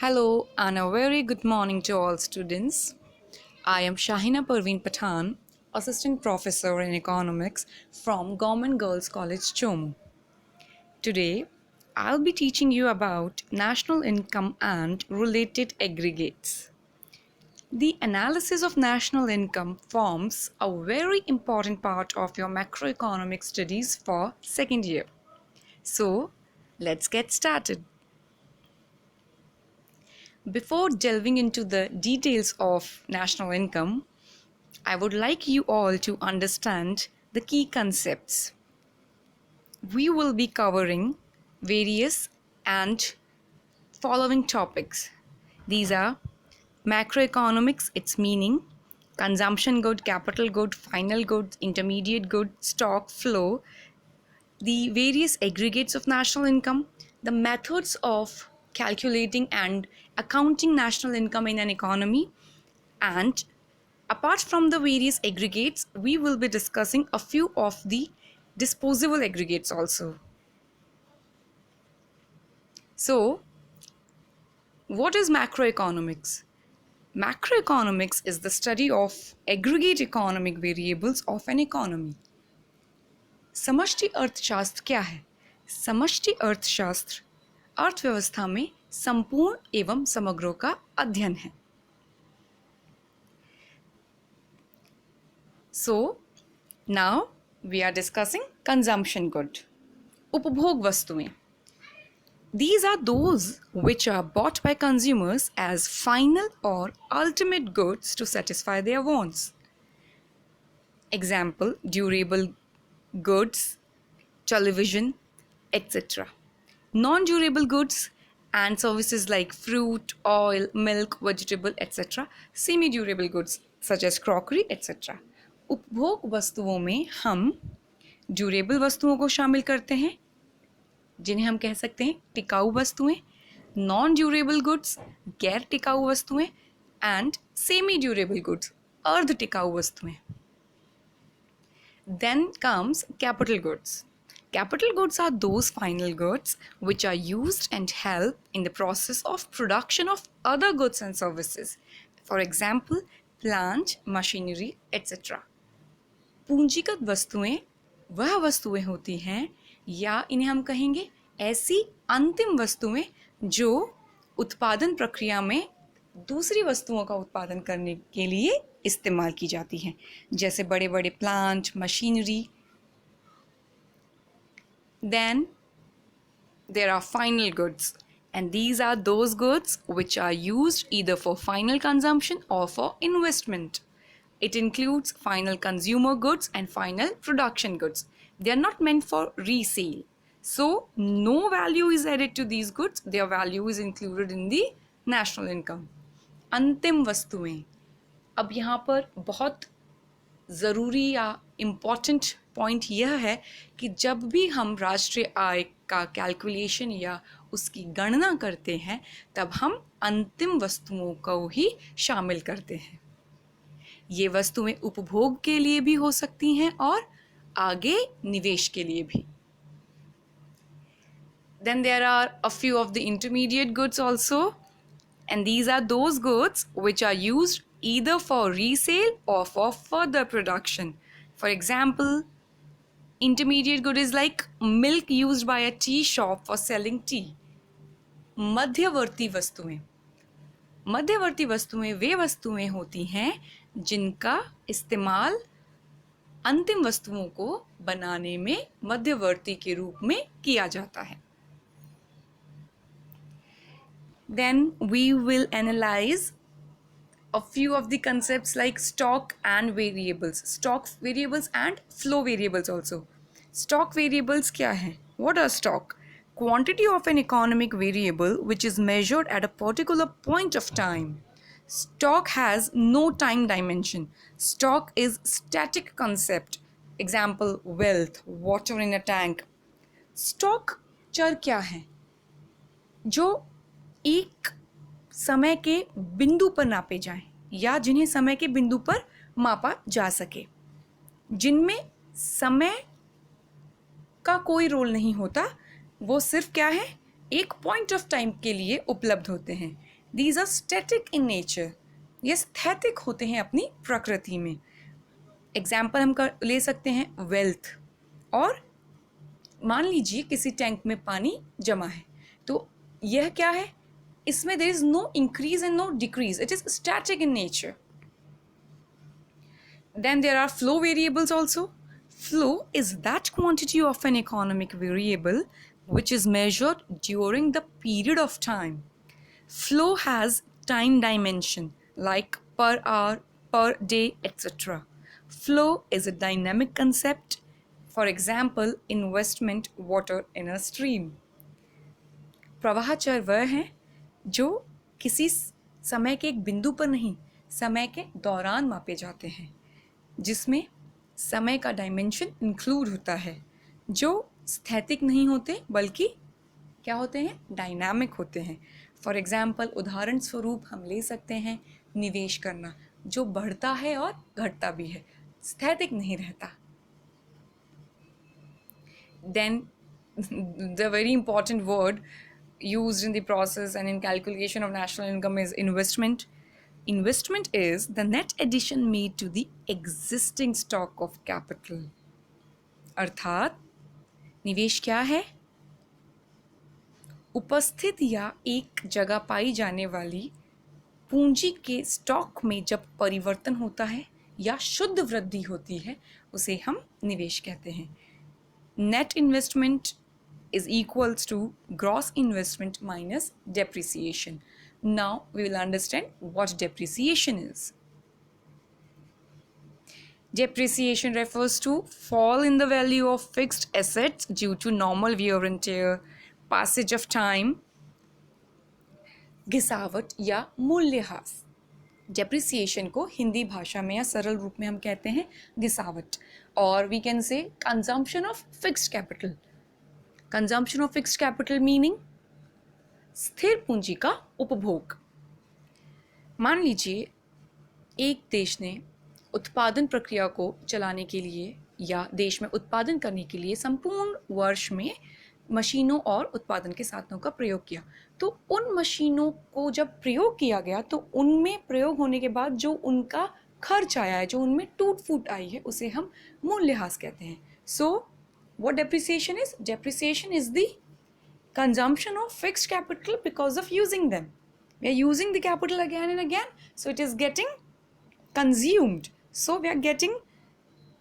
Hello and a very good morning to all students. I am Shahina Parveen Pathan, Assistant Professor in Economics from Government Girls College, Chomu. Today, I'll be teaching you about national income and related aggregates. The analysis of national income forms a very important part of your macroeconomic studies for second year. So, let's get started. Before delving into the details of national income, I would like you all to understand the key concepts. We will be covering various and following topics. These are macroeconomics, its meaning, consumption good, capital good, final good, intermediate good, stock flow, the various aggregates of national income, the methods of calculating and accounting national income in an economy, and apart from the various aggregates, we will be discussing a few of the disposable aggregates also. So, what is macroeconomics? Macroeconomics is the study of aggregate economic variables of an economy. समष्टि अर्थशास्त्र क्या है? समष्टि अर्थशास्त्र अर्थव्यवस्था में संपूर्ण एवं समग्रों का अध्ययन है. So, now we are discussing consumption good. उपभोग वस्तुएं. These are those which are bought by consumers as final or ultimate goods to satisfy their wants. Example, durable goods, television, etc. Non-durable goods and services like fruit, oil, milk, vegetable, etc. Semi-durable goods such as crockery, etc. उपभोग वस्तुओं में हम durable वस्तुओं को शामिल करते हैं जिन्हें हम कह सकते हैं टिकाऊ वस्तुएं, नॉन ड्यूरेबल गुड्स गैर टिकाऊ वस्तुएं एंड सेमी ड्यूरेबल गुड्स अर्ध टिकाऊ वस्तुएं. Then comes capital goods. Capital goods are those final goods which are used and help in the process of production of other goods and services. For example, plant, machinery, etc. पूंजीगत वस्तुएं वह वस्तुएं होती हैं या इन्हें हम कहेंगे ऐसी अंतिम वस्तुएं जो उत्पादन प्रक्रिया में दूसरी वस्तुओं का उत्पादन करने के लिए इस्तेमाल की जाती हैं, जैसे बड़े बड़े plant, machinery. Then there are final goods, and these are those goods which are used either for final consumption or for investment. It includes final consumer goods and final production goods. They are not meant for resale. So, no value is added to these goods. Their value is included in the national income. अंतिम वस्तुएं. अब यहाँ पर बहुत ज़रूरी या important point यह है कि जब भी हम राष्ट्रीय आय का कैलकुलेशन या उसकी गणना करते हैं तब हम अंतिम वस्तुओं को ही शामिल करते हैं. ये वस्तुएं उपभोग के लिए भी हो सकती हैं और आगे निवेश के लिए भी. Then there are a few of the intermediate goods also, and these are those goods which are used either for resale or for further production. For example, intermediate good is like milk used by a tea shop for selling tea. मध्यवर्ती वस्तुएं. मध्यवर्ती वस्तुएं वे वस्तुएं होती हैं जिनका इस्तेमाल अंतिम वस्तुओं को बनाने में मध्यवर्ती के रूप में किया जाता है. Then we will analyze a few of the concepts like stock and variables. Stock variables and flow variables also. Stock variables क्या है? What are stock? Quantity of an economic variable which is measured at a particular point of time. Stock has no time dimension. Stock is static concept. Example, wealth, water in a tank. Stock चर क्या है जो एक समय के बिंदु पर नापे जाएं या जिन्हें समय के बिंदु पर मापा जा सके, जिनमें समय का कोई रोल नहीं होता, वो सिर्फ क्या है एक पॉइंट ऑफ टाइम के लिए उपलब्ध होते हैं. These are static in nature. ये स्थैतिक होते हैं अपनी प्रकृति में. एग्जाम्पल हम ले सकते हैं वेल्थ. और मान लीजिए किसी टैंक में पानी जमा है, तो यह क्या है, इसमें there is no increase and no decrease, it is static in nature. Then there are flow variables also. Flow is that quantity of an economic variable which is measured during the period of time. Flow has time dimension like per hour, per day, etc. Flow is a dynamic concept. For example, investment water in a stream. प्रवाह चर वह हैं जो किसी समय के एक बिंदु पर नहीं, समय के दौरान मापे जाते हैं, जिसमें समय का डायमेंशन इंक्लूड होता है, जो स्थैतिक नहीं होते बल्कि क्या होते हैं, डायनामिक होते हैं. फॉर एग्जाम्पल, उदाहरण स्वरूप हम ले सकते हैं निवेश करना, जो बढ़ता है और घटता भी है, स्थैतिक नहीं रहता. Then the very important word used in the process and in calculation of national income is investment. Investment is the net addition made to the existing stock of capital. अर्थात निवेश क्या है, उपस्थित या एक जगह पाई जाने वाली पूंजी के स्टॉक में जब परिवर्तन होता है या शुद्ध वृद्धि होती है, उसे हम निवेश कहते हैं. Net investment is equals to gross investment minus depreciation. Now we will understand what depreciation is. Depreciation refers to fall in the value of fixed assets due to normal wear and tear, passage of time, घिसावट या मूल्यह्रास. Depreciation को हिंदी भाषा में या सरल रूप में हम कहते हैं घिसावट, और we can say consumption of fixed capital. Consumption of fixed capital meaning स्थिर पूंजी का उपभोग. मान लीजिए एक देश ने उत्पादन प्रक्रिया को चलाने के लिए या देश में उत्पादन करने के लिए संपूर्ण वर्ष में मशीनों और उत्पादन के साधनों का प्रयोग किया. तो उन मशीनों को जब प्रयोग किया गया तो उनमें प्रयोग होने के बाद जो उनका खर्च आया है, जो उनमें टूट फूट आई है, उसे हम मूल्यह्रास कहते हैं. सो what depreciation is? Depreciation is the consumption of fixed capital because of using them. We are using the capital again and again, so it is getting consumed. So we are getting,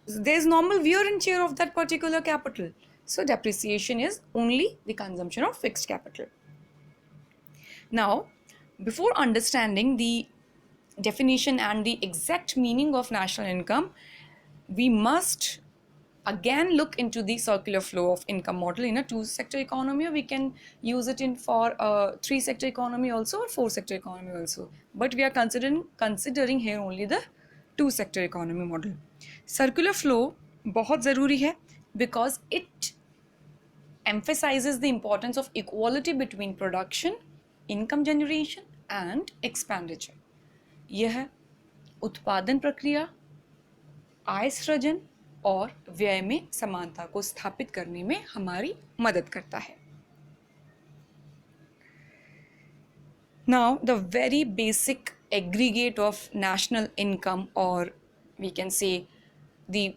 there is normal wear and tear of that particular capital. So depreciation is only the consumption of fixed capital. Now, before understanding the definition and the exact meaning of national income, we must again look into the circular flow of income model in a two-sector economy, or we can use it in for a three-sector economy also or four-sector economy also. But we are considering here only the two-sector economy model. Circular flow बहुत ज़रूरी है because it emphasizes the importance of equality between production, income generation and expenditure. यह उत्पादन प्रक्रिया, आय सृजन और व्यय में समानता को स्थापित करने में हमारी मदद करता है. Now, the very basic aggregate of national income, or we can say the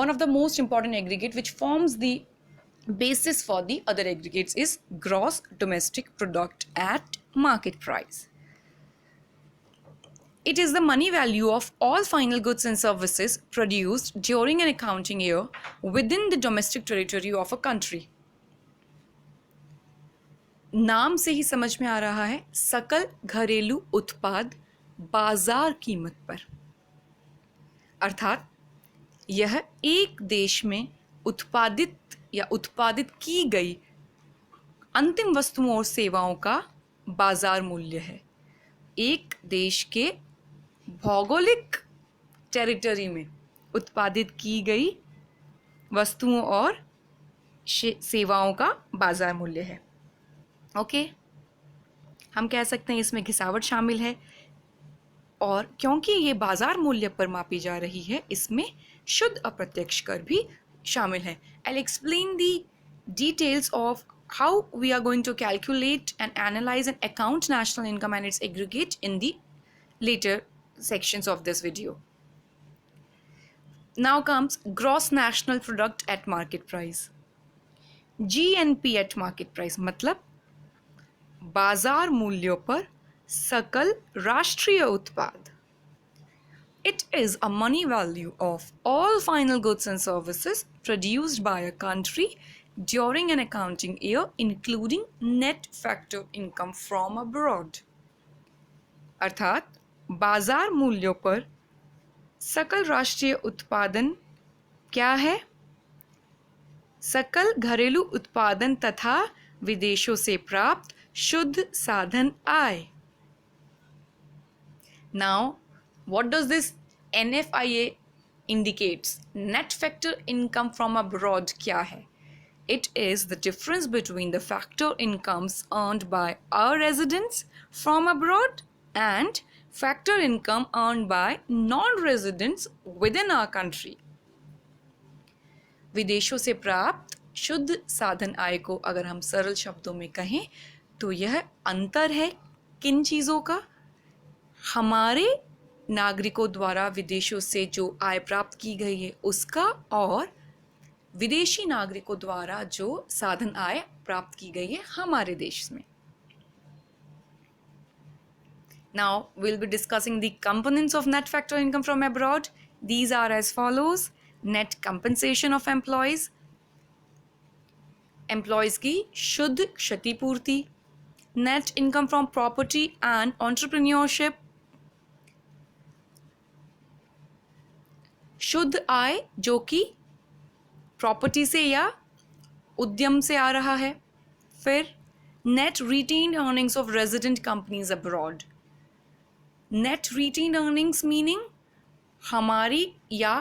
one of the most important aggregate which forms the basis for the other aggregates is gross domestic product at market price. It is the money value of all final goods and services produced during an accounting year within the domestic territory of a country. नाम से ही समझ में आ रहा है, सकल घरेलू उत्पाद बाजार कीमत पर. अर्थात यह एक देश में उत्पादित या उत्पादित की गई अंतिम वस्तुओं और सेवाओं का बाजार मूल्य है. एक देश के भौगोलिक टेरिटरी में उत्पादित की गई वस्तुओं और सेवाओं का बाजार मूल्य है. ओके, हम कह सकते हैं इसमें घिसावट शामिल है, और क्योंकि ये बाजार मूल्य पर मापी जा रही है, इसमें शुद्ध अप्रत्यक्ष कर भी शामिल है. I will explain the details of how we are going to calculate and analyze and account national income and its aggregate in the later sections of this video. Now comes gross national product at market price. GNP at market price मतलब बाजार मूल्यों पर सकल राष्ट्रीय उत्पाद. It is a money value of all final goods and services produced by a country during an accounting year, including net factor income from abroad. अर्थात बाजार मूल्यों पर सकल राष्ट्रीय उत्पादन क्या है? सकल घरेलू उत्पादन तथा विदेशों से प्राप्त शुद्ध साधन आय. Now, what does this NFIA indicates? Net factor income from abroad क्या है? It is the difference between the factor incomes earned by our residents from abroad and factor income earned by non-residents within our country. विदेशों से प्राप्त शुद्ध साधन आय को अगर हम सरल शब्दों में कहें तो यह अंतर है किन चीज़ों का? हमारे नागरिकों द्वारा विदेशों से जो आय प्राप्त की गई है उसका और विदेशी नागरिकों द्वारा जो साधन आय प्राप्त की गई है हमारे देश में. Now we'll be discussing the components of net factor income from abroad. These are as follows: net compensation of employees, employees की शुद्ध क्षतिपूर्ति, net income from property and entrepreneurship, शुद्ध आय जो कि प्रॉपर्टी से या उद्यम से आ रहा है. फिर net retained earnings of resident companies abroad. Net retained earnings meaning हमारी या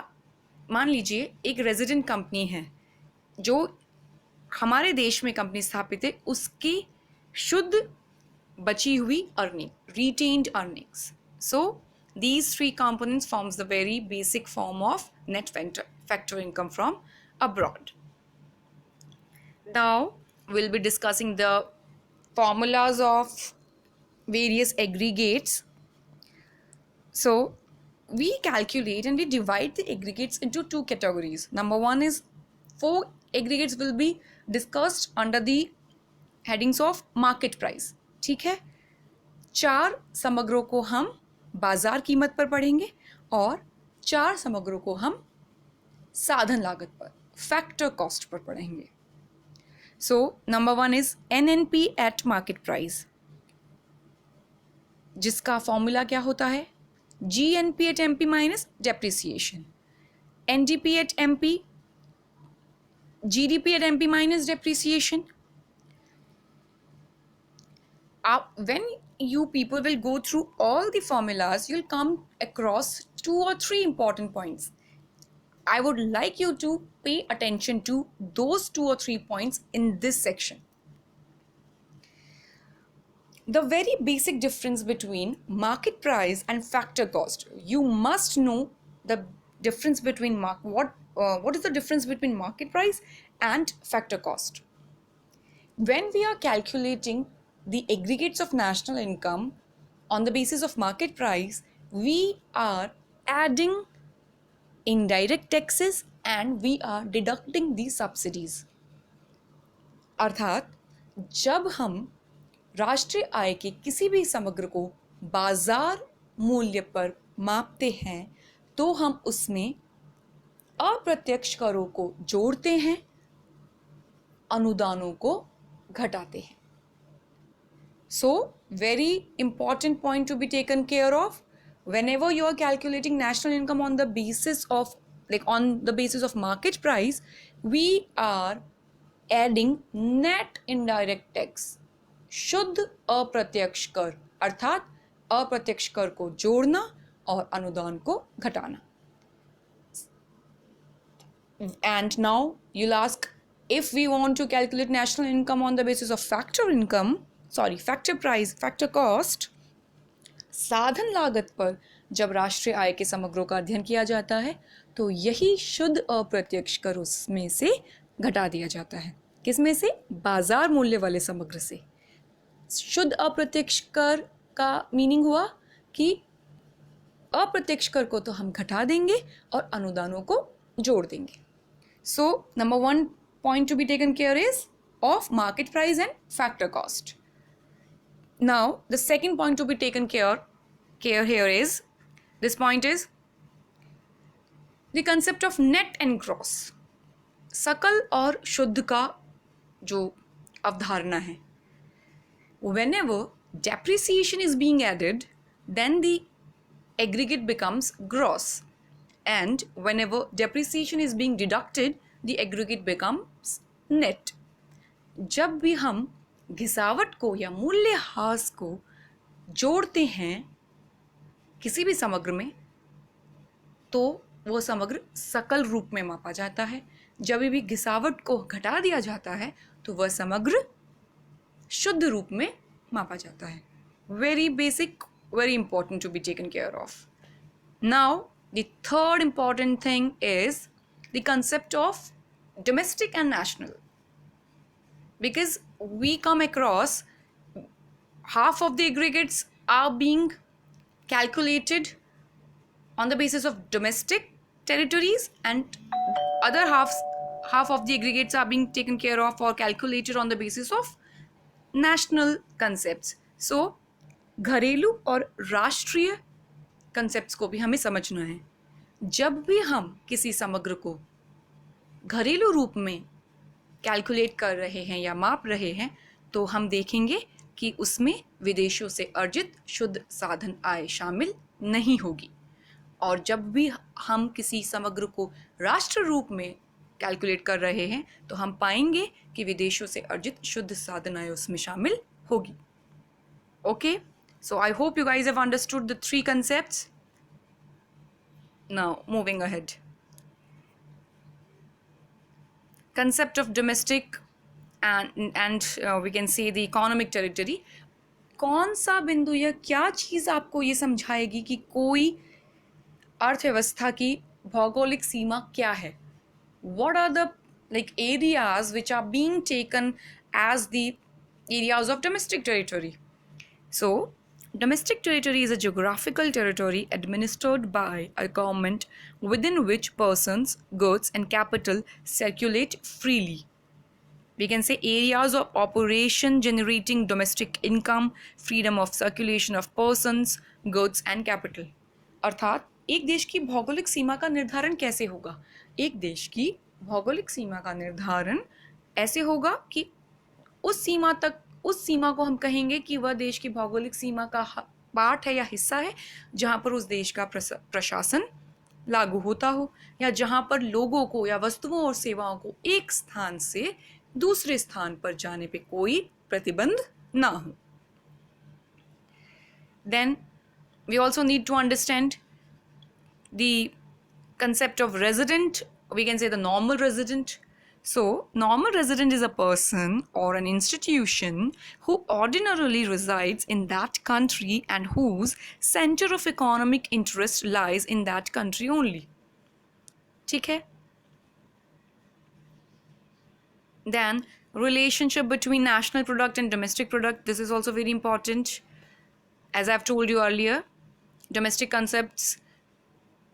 मान लीजिए एक रेजिडेंट कंपनी है जो हमारे देश में कंपनी स्थापित है, उसकी शुद्ध बची हुई earning, retained earnings. So these three components forms the very basic form of net factor income from abroad. Now we'll be discussing the formulas of various aggregates. So we calculate and we divide the aggregates into two categories. Number one is 4 aggregates will be discussed under the headings of market price. ठीक है, 4 समग्रों को हम बाजार कीमत पर पढ़ेंगे और 4 समग्रों को हम साधन लागत पर, फैक्टर कॉस्ट पर पढ़ेंगे. So number 1 is NNP at market price, जिसका फॉर्मूला क्या होता है? GNP at MP minus depreciation, NDP at MP, GDP at MP minus depreciation. When you people will go through all the formulas, you'll come across 2 or 3 important points. I would like you to pay attention to those 2 or 3 points in this section. The very basic difference between market price and factor cost. You must know the difference between what is the difference between market price and factor cost. When we are calculating the aggregates of national income on the basis of market price, we are adding indirect taxes and we are deducting the subsidies. अर्थात जब हम राष्ट्रीय आय के किसी भी समग्र को बाजार मूल्य पर मापते हैं तो हम उसमें अप्रत्यक्ष करों को जोड़ते हैं, अनुदानों को घटाते हैं. So, very important point to be taken care of whenever you are calculating national income on the basis of market price. We are adding net indirect tax, शुद्ध अप्रत्यक्ष कर, अर्थात अप्रत्यक्ष कर को जोड़ना और अनुदान को घटाना. And now you'll ask, if we want to calculate national income on the basis of factor price, factor cost, साधन लागत पर जब राष्ट्रीय आय के समग्रों का अध्ययन किया जाता है तो यही शुद्ध अप्रत्यक्ष कर उसमें से घटा दिया जाता है. किस में से? बाजार मूल्य वाले समग्र से। शुद्ध अप्रत्यक्ष कर का मीनिंग हुआ कि अप्रत्यक्ष कर को तो हम घटा देंगे और अनुदानों को जोड़ देंगे। सो number 1 point to be taken care is of market price and factor cost. Now the second point to be taken care here is, this point is the concept of net and gross. सकल और शुद्ध का जो अवधारणा है, whenever depreciation is being added, then the aggregate becomes gross, and whenever depreciation is being deducted, the aggregate becomes net. जब भी हम घिसावट को या मूल्यह्रास को जोड़ते हैं किसी भी समग्र में, तो वो समग्र सकल रूप में मापा जाता है। जब भी घिसावट को घटा दिया जाता है तो वह समग्र शुद्ध रूप में मापा जाता है। Very basic, very important to be taken care of. Now, the third important thing is the concept of domestic and national. Because we come across half of the aggregates are being calculated on the basis of domestic territories, and other half of the aggregates are being taken care of or calculated on the basis of national concepts. So घरेलू और राष्ट्रीय concepts को भी हमें समझना है। जब भी हम किसी समग्र को घरेलू रूप में कैलकुलेट कर रहे हैं या माप रहे हैं, तो हम देखेंगे कि उसमें विदेशों से अर्जित शुद्ध साधन आय शामिल नहीं होगी। और जब भी हम किसी समग्र को राष्ट्र रूप में कैलकुलेट कर रहे हैं, तो हम पाएंगे कि विदेशों से अर्जित शुद्ध साधन आय उसमें शामिल होगी। Okay, so I hope you guys have understood the three concepts. Now moving ahead, concept of domestic and we can say the economic territory. कौन सा बिंदु या क्या चीज़ आपको ये समझाएगी कि कोई अर्थव्यवस्था की भौगोलिक सीमा क्या है? What are the areas which are being taken as the areas of domestic territory? So domestic territory is a geographical territory administered by a government within which persons, goods and capital circulate freely. We can say areas of operation generating domestic income, freedom of circulation of persons, goods and capital. अर्थात एक देश की भौगोलिक सीमा का निर्धारण कैसे होगा? एक देश की भौगोलिक सीमा का निर्धारण ऐसे होगा कि उस सीमा को हम कहेंगे कि वह देश की भौगोलिक सीमा का पार्ट है या हिस्सा है, जहाँ पर उस देश का प्रशासन लागू होता हो, या जहाँ पर लोगों को या वस्तुओं और सेवाओं को एक स्थान से दूसरे स्थान पर जाने पे कोई प्रतिबंध ना हो। Then we also need to understand the concept of resident. We can say the normal resident. So, normal resident is a person or an institution who ordinarily resides in that country and whose center of economic interest lies in that country only. ठीक है? Then, relationship between national product and domestic product. This is also very important. As I've told you earlier, domestic concepts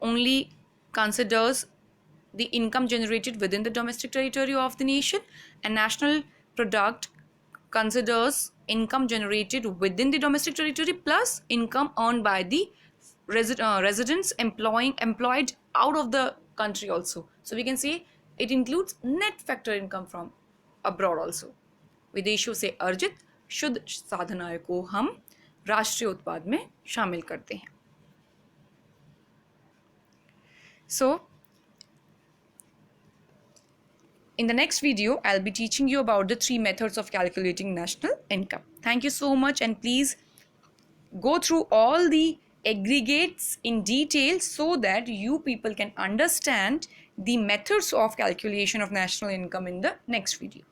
only considers the income generated within the domestic territory of the nation, and national product considers income generated within the domestic territory plus income earned by the residents employed out of the country also. So we can say it includes net factor income from abroad also. विदेशों से अर्जित शुद्ध साधन आय को हम राष्ट्रीय उत्पाद में शामिल करते हैं. So in the next video, I'll be teaching you about the 3 methods of calculating national income. Thank you so much, and please go through all the aggregates in detail so that you people can understand the methods of calculation of national income in the next video.